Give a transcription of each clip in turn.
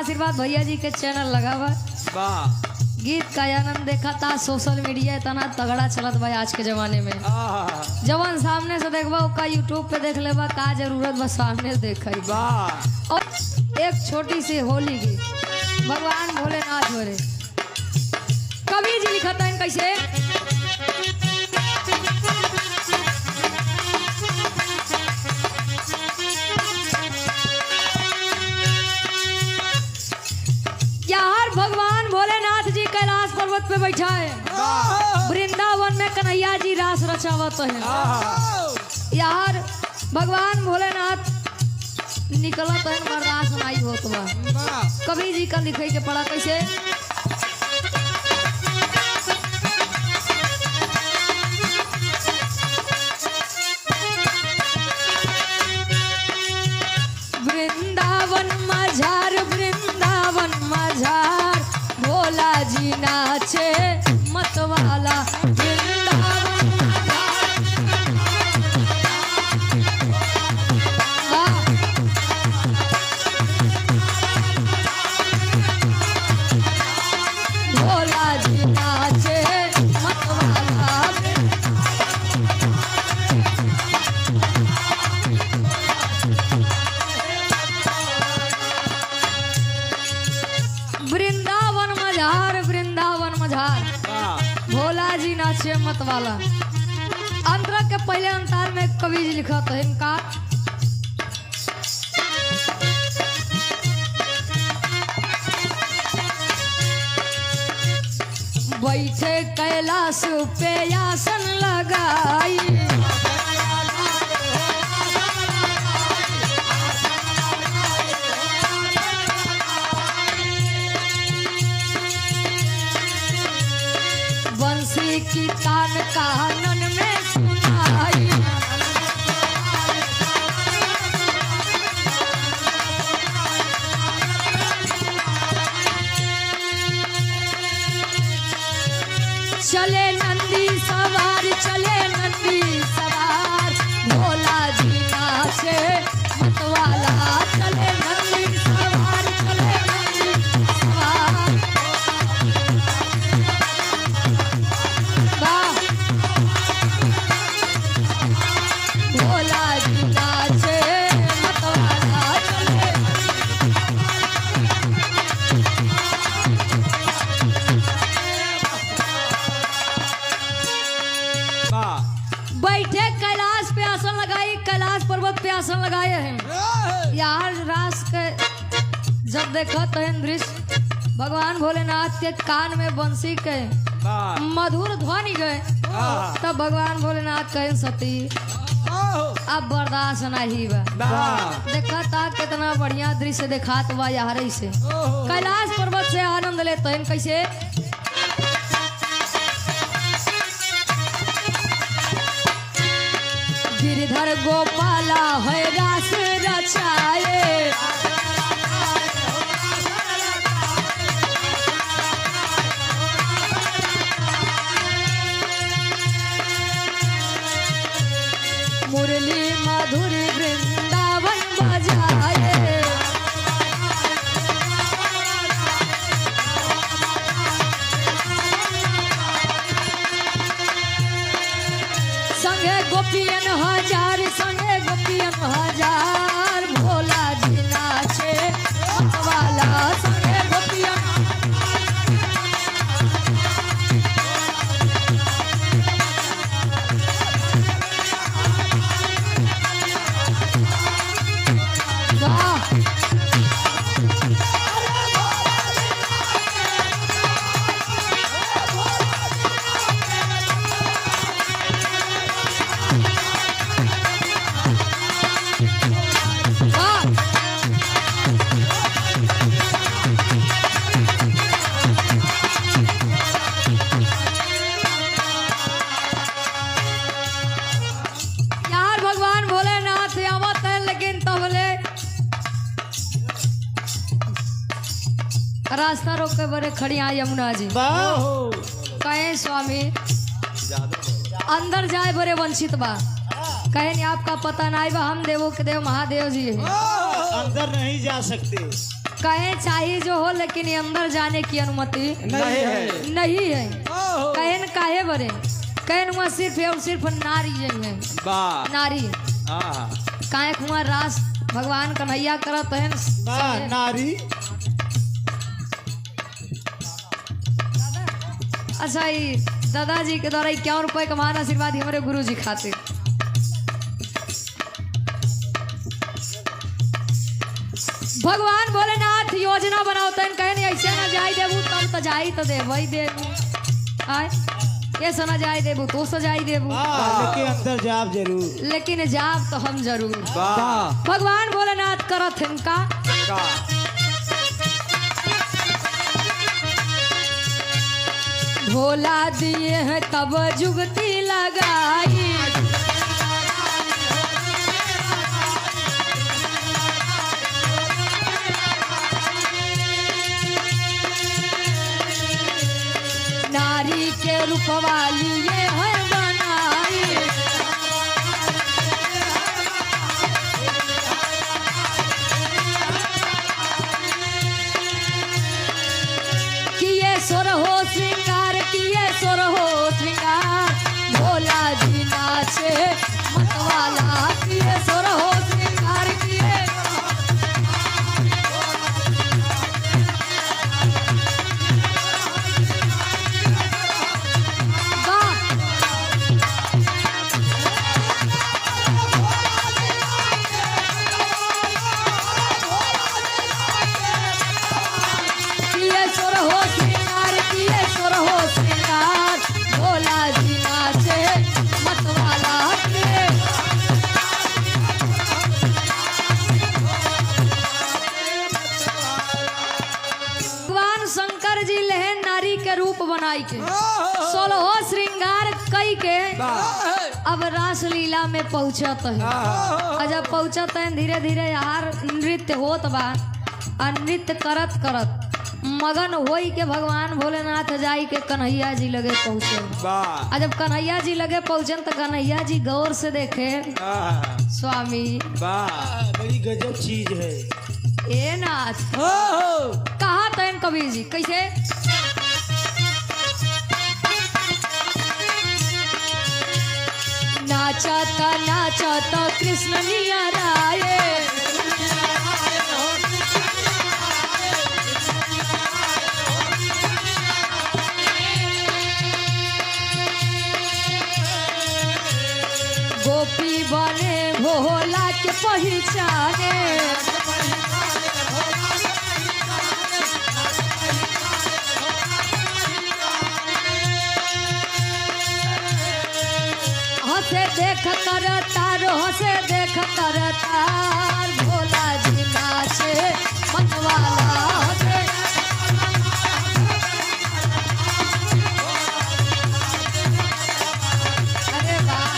आशीर्वाद भैया जी के चैनल लगा हुआ गीत का आनंद देखा था। सोशल मीडिया इतना तगड़ा चलत भाई आज के जमाने में। जवान सामने से देखबा का यूट्यूब पे देख लेबा का जरूरत बस सामने देख। और एक छोटी सी होली की भगवान भोलेनाथ बोले कवि जी लिखा था कैसे यार भगवान भोलेनाथ जी कैलाश पर्वत पे बैठा है। वृंदावन में कन्हैया जी रास रचावत है। यार भगवान भोलेनाथ निकलत है रास सुनाई होत बा। कवि जी का लिखे के पड़ा कैसे मझार भोला जी नाचे मतवाला भोला जी नाचे मतवाला वृंदावन मझार भोला जी नाचे मतवाला। अंतरा के पहले अंतार में कवि जी लिखा था इनका बैठे कैलाश पे आसन लगाई बंसी की तान कानन में सुनाई चले नंदी सवार भोला जी नाचे मतवाला चले नंदी सवार भोला जी नाचे मतवाला चले बैठे कैलाश पे आसन लगाई कैलाश पर्वत पे आसन लगाए हैं। यार रास के जब देखा तो दृश्य भगवान भोलेनाथ के कान में बंसी के मधुर ध्वनि गए तब भगवान भोलेनाथ कहे सती अब बर्दाश्त नहीं बा। देखा था कितना बढ़िया दृश्य दिखात बा यार से कैलाश पर्वत से आनंद लेते हैं कैसे गिरधर गोपाला है रास रचाए मुरली मधुरी वृंदावन बजाए संगे गोपियन हजार भोला जी नाचे मतवाला संगे गोपियन रास्ता रोक के बड़े खड़ी आई यमुना जी कहे स्वामी अंदर जाए बड़े वंचित बा कहे नहीं आपका पता नहीं बा हम देवों के देव महादेव जी है अंदर नहीं जा सकते। कहे चाहिए जो हो, लेकिन ये अंदर जाने की अनुमति नहीं है। कहन काहे बरे कहन हुआ सिर्फ है और सिर्फ नारी है, नारी काहे हुआ रास भगवान कन्हैया करत है नारी। अच्छा ये दादाजी के द्वारा 51 रुपए का महान आशीर्वाद हमारे गुरु जी खाते। भगवान भोलेनाथ योजना बनाते हैं, कहे नहीं ऐसे ना जाई देबू तब तो जाई तो दे वही देबू आय ये सना जाई देबू तो सजाई देबू, लेकिन अंदर जाब जरूर, लेकिन जाब तो हम जरूर। भगवान भोलेनाथ करत इनका भोला दिए हैं तब जुगती लगाई, नारी के रूपवा लिए है बनाई, किए सोर हो श्रृंगार, किए सोर हो श्रृंगार, भोला जी नाचे मतवाला, किए सोर हो श्रृंगार, किए बनाई के 16 श्रृंगार कई के अब रास लीला में पहुंचत है। और जब पहुंचत है धीरे धीरे यार नृत्य होत बा, नृत्य करत करत मगन होई के भगवान भोलेनाथ जाई के कन्हैया जी लगे पहुँचे। और जब कन्हैया जी लगे पहुँचन तो कन्हैया जी गौर से देखे स्वामी बड़ी गजब चीज है ए नाथ। कहा तैन कबीर जी कैसे नाचता नाचता कृष्ण नियराए, गोपी बने भोला के पहचाने, हंसे देख कर तार, हंसे देख कर तार, भोला जी नाचे मतवाला हंसे। अरे वाह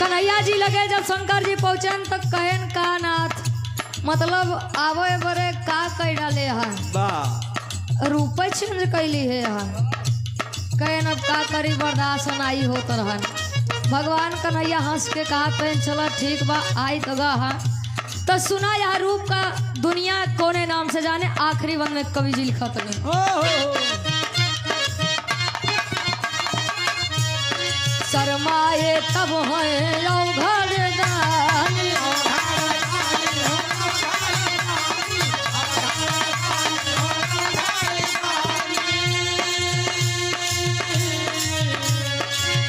कन्हैया जी लगे जब शंकर जी पहुंचन तक कहन का नाथ मतलब आवे बरे का कह डाले है रूप चेंज कैली है कहन अब का करी बर्दाश्त नहीं होत रहन। भगवान कन्हैया हंस के कहा कहन चला ठीक बा आई तो गा तो सुना यह रूप का दुनिया कोने नाम से जाने। आखिरी बंद में कवि जी लिखत नहीं शर्माए तब है घर दानी,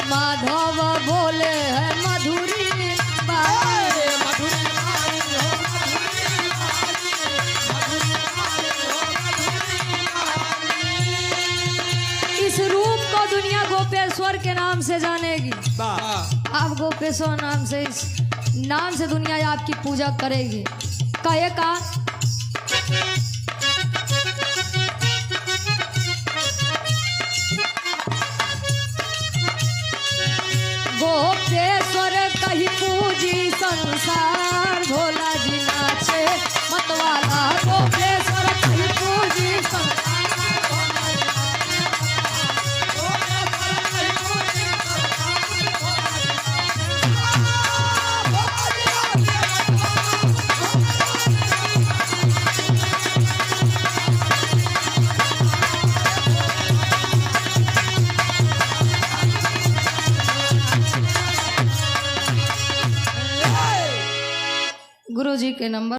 माधव बोले है मधुरी बाई, इस रूप को दुनिया गोपेश्वर के नाम से जानेगी। आप गोपेश्वर नाम से इस नाम से दुनिया आपकी पूजा करेगी। कहे का पूजी संसार भोला जी नाचे मतवाला गोपेश्वर कहीं पूजी संसार भोला जी नाचे गोपेश्वर कहीं पूजी संसार गुरु जी के नंबर